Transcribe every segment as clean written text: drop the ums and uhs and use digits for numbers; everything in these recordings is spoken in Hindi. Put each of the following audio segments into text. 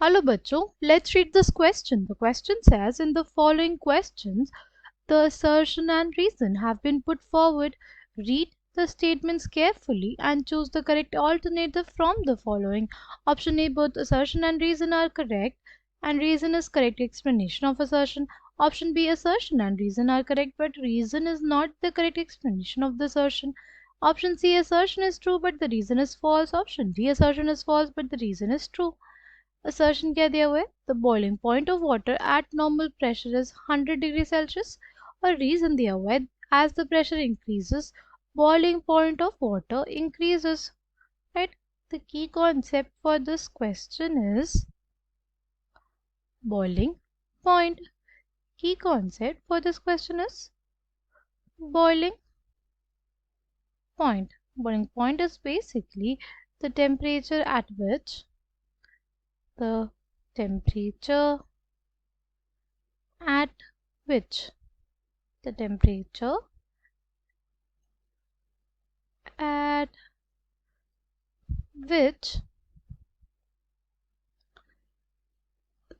Hello bachcho, let's read this question. The question says, in the following questions, the assertion and reason have been put forward. Read the statements carefully and choose the correct alternative from the following. Option A, both assertion and reason are correct, and reason is correct explanation of assertion. Option B, assertion and reason are correct, but reason is not the correct explanation of the assertion. Option C, assertion is true, but the reason is false. Option D, assertion is false, but the reason is true. Assertion क्या दिया हुआ है the boiling point of water at normal pressure is 100 degree Celsius और रीजन दिया हुआ है as the pressure increases boiling point of water increases, right? The key concept for this question is boiling point. Key concept for this question is boiling point. Boiling point is basically the temperature at which the temperature at which the temperature at which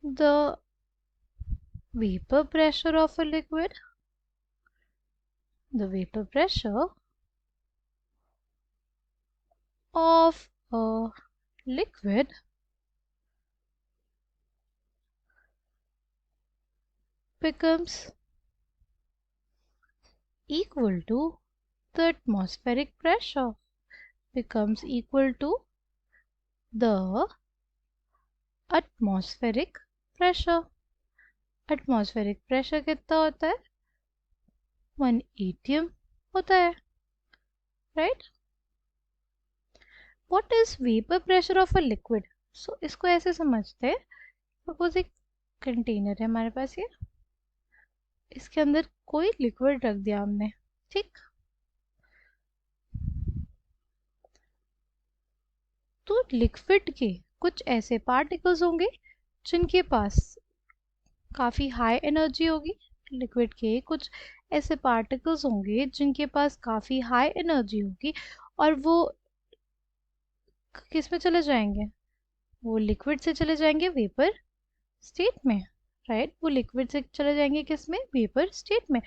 the vapor pressure of a liquid, the vapor pressure of a liquid becomes equal to the atmospheric pressure, becomes equal to the atmospheric pressure. atmospheric pressure कितना होता है 1 atm होता है, right? What is vapor pressure of a liquid? So इसको ऐसे समझते हैं, सपोज एक कंटेनर है हमारे पास, ये इसके अंदर कोई लिक्विड रख दिया हमने, ठीक? तो लिक्विड के कुछ ऐसे पार्टिकल्स होंगे जिनके पास काफ़ी हाई एनर्जी होगी, लिक्विड के कुछ ऐसे पार्टिकल्स होंगे जिनके पास काफ़ी हाई एनर्जी होगी और वो किस में चले जाएंगे, वो लिक्विड से चले जाएंगे वेपर स्टेट में, राइट? वो लिक्विड से चले जाएंगे किस में, वेपर स्टेट में.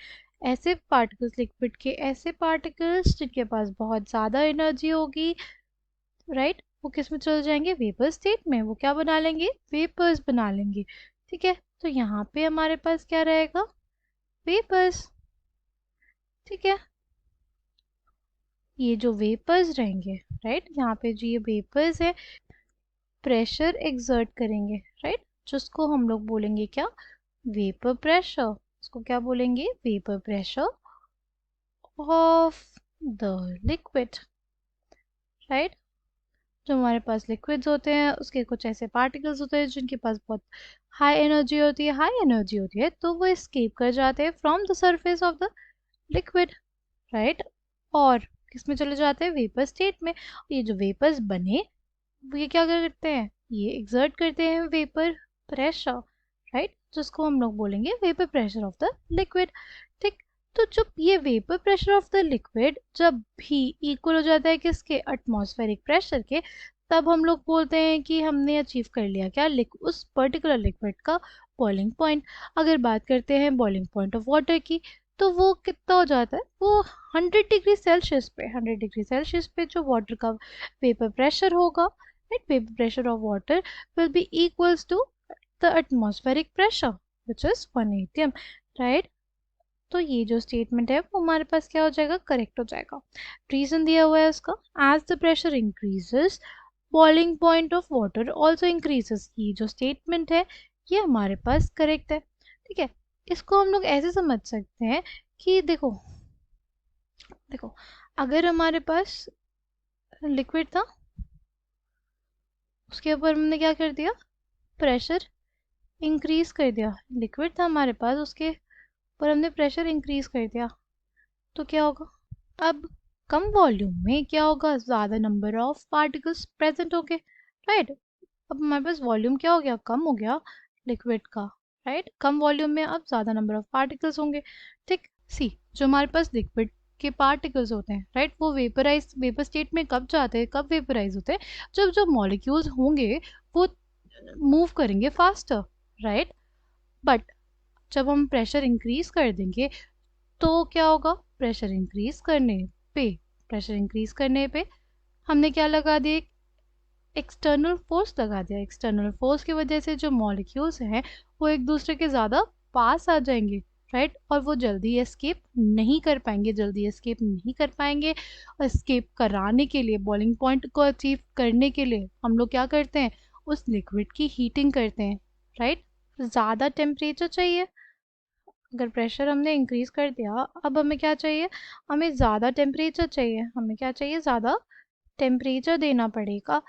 ऐसे पार्टिकल्स, लिक्विड के ऐसे पार्टिकल्स जिनके पास बहुत ज़्यादा एनर्जी होगी, राइट, वो किस में चले जाएंगे, वेपर स्टेट में. वो क्या बना लेंगे, वेपर्स बना लेंगे, ठीक है? तो यहाँ पे हमारे पास क्या रहेगा, वेपर्स, ठीक है? ये जो वेपर्स रहेंगे, राइट, यहाँ पे जो ये वेपर्स है प्रेशर एक्सर्ट करेंगे, राइट, जिसको हम लोग बोलेंगे क्या, वेपर प्रेशर. इसको क्या बोलेंगे, vapour pressure of the liquid, right? जो हमारे पास लिक्विड्स होते हैं उसके कुछ ऐसे पार्टिकल्स होते हैं जिनके पास बहुत हाई एनर्जी होती है, तो वो एस्केप कर जाते हैं from the surface of the liquid, right? और किस में चले जाते हैं, वेपर स्टेट में. ये जो वेपर्स बने ये क्या करते हैं, ये एक्सर्ट करते हैं वेपर प्रेशर, राइट, जिसको हम लोग बोलेंगे vapour pressure of the liquid, ठीक? तो जब ये vapour pressure of the liquid जब भी इक्वल हो जाता है किसके, एटमॉस्फेरिक प्रेशर के, तब हम लोग बोलते हैं कि हमने अचीव कर लिया क्या, उस पर्टिकुलर लिक्विड का बॉइलिंग पॉइंट. अगर बात करते हैं बॉइलिंग पॉइंट ऑफ वाटर की, तो वो कितना हो जाता है, वो 100 डिग्री सेल्सियस पे, 100 डिग्री सेल्सियस पे जो वाटर का वेपर प्रेशर होगा, right, vapor pressure of water will be equals to the atmospheric pressure which is 1 atm, right? तो ये जो स्टेटमेंट है वो हमारे पास क्या हो जाएगा, करेक्ट हो जाएगा. रीजन दिया हुआ है उसका, as the pressure increases boiling point of water also increases. ये जो स्टेटमेंट है ये हमारे पास करेक्ट है, ठीक है? इसको हम लोग ऐसे समझ सकते हैं कि देखो देखो अगर हमारे पास लिक्विड था उसके ऊपर हमने क्या कर दिया, प्रेशर इंक्रीज कर दिया, लिक्विड था हमारे पास उसके ऊपर हमने प्रेशर इंक्रीज कर दिया, तो क्या होगा, अब कम वॉल्यूम में क्या होगा, ज़्यादा नंबर ऑफ पार्टिकल्स प्रेजेंट होंगे, राइट? अब हमारे पास वॉल्यूम क्या हो गया, कम हो गया लिक्विड का, राइट? कम वॉल्यूम में अब ज़्यादा नंबर ऑफ पार्टिकल्स होंगे, ठीक? सी, जो हमारे पास लिक्विड के पार्टिकल्स होते हैं, राइट, वो वेपर स्टेट में कब जाते हैं, कब वेपराइज होते हैं, जब जो मॉलिक्यूल्स होंगे वो मूव करेंगे फास्टर, राइट। बट जब हम प्रेशर इंक्रीज कर देंगे तो क्या होगा, प्रेशर इंक्रीज करने पे हमने क्या लगा दिया, एक्सटर्नल फोर्स लगा दिया। एक्सटर्नल फोर्स की वजह से जो मॉलिक्यूल्स हैं वो एक दूसरे के ज़्यादा पास आ जाएंगे, राइट। और वो जल्दी एस्केप नहीं कर पाएंगे। एस्केप कराने के लिए, बॉइलिंग पॉइंट को अचीव करने के लिए हम लोग क्या करते हैं, उस लिक्विड की हीटिंग करते हैं, राइट। ज़्यादा टेम्परेचर चाहिए, अगर प्रेशर हमने इंक्रीज कर दिया, अब हमें क्या चाहिए, हमें ज़्यादा टेम्परेचर चाहिए, ज़्यादा टेम्परेचर देना पड़ेगा,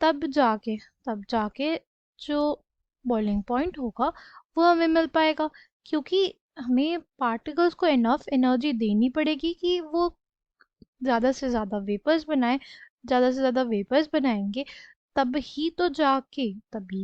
तब जाके जो बॉइलिंग पॉइंट होगा वो हमें मिल पाएगा। क्योंकि हमें पार्टिकल्स को इनफ एनर्जी देनी पड़ेगी कि वो ज़्यादा से ज़्यादा वेपर्स बनाएंगे, तभी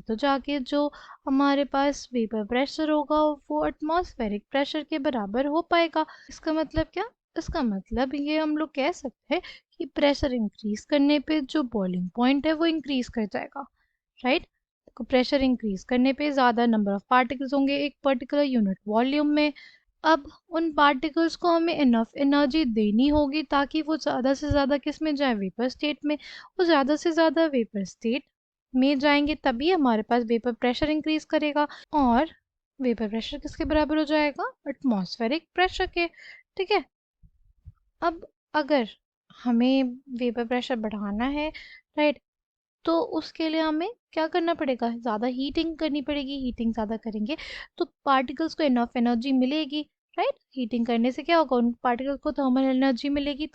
तो जाके जो हमारे पास वेपर प्रेशर होगा वो एटमॉस्फेरिक प्रेशर के बराबर हो पाएगा। इसका मतलब क्या, इसका मतलब ये हम लोग कह सकते हैं कि प्रेशर इंक्रीज करने पे जो बॉइलिंग पॉइंट है वो इंक्रीज कर जाएगा, राइट। तो प्रेशर इंक्रीज करने पे ज़्यादा नंबर ऑफ पार्टिकल्स होंगे एक पर्टिकुलर यूनिट वॉल्यूम में। अब उन पार्टिकल्स को हमें इनफ एनर्जी देनी होगी ताकि वो ज़्यादा से ज़्यादा किस में जाए, वेपर स्टेट में। वो ज़्यादा से ज़्यादा वेपर स्टेट में जाएंगे तभी हमारे पास वेपर प्रेशर इंक्रीज करेगा, और वेपर प्रेशर किसके बराबर हो जाएगा, एटमॉस्फेरिक प्रेशर के, ठीक है। अब अगर हमें वेपर प्रेशर बढ़ाना है, राइट, तो उसके लिए हमें क्या करना पड़ेगा, ज़्यादा हीटिंग करनी पड़ेगी। हीटिंग ज़्यादा करेंगे तो पार्टिकल्स को इनफ एनर्जी मिलेगी, राइट। हीटिंग करने से क्या होगा, उन पार्टिकल्स को थर्मल एनर्जी मिलेगी।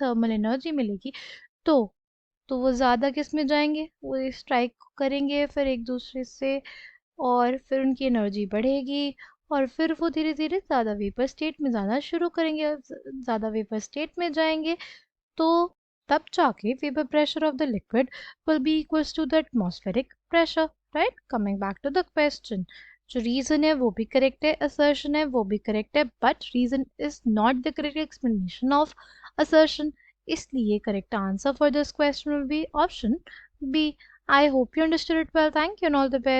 तो तो वो ज़्यादा किस में जाएंगे, वो स्ट्राइक करेंगे फिर एक दूसरे से, और फिर उनकी एनर्जी बढ़ेगी, और फिर वो धीरे धीरे ज़्यादा वेपर स्टेट में जाना शुरू करेंगे, ज़्यादा वेपर स्टेट में जाएंगे। तो तब जाके vapor pressure of the liquid will be equals to the atmospheric pressure, right? Coming back to the question, जो reason है वो भी correct है, assertion है वो भी correct है, but reason is not the correct explanation of assertion. इसलिए correct answer for this question will be option B. I hope you understood it well. Thank you and all the best.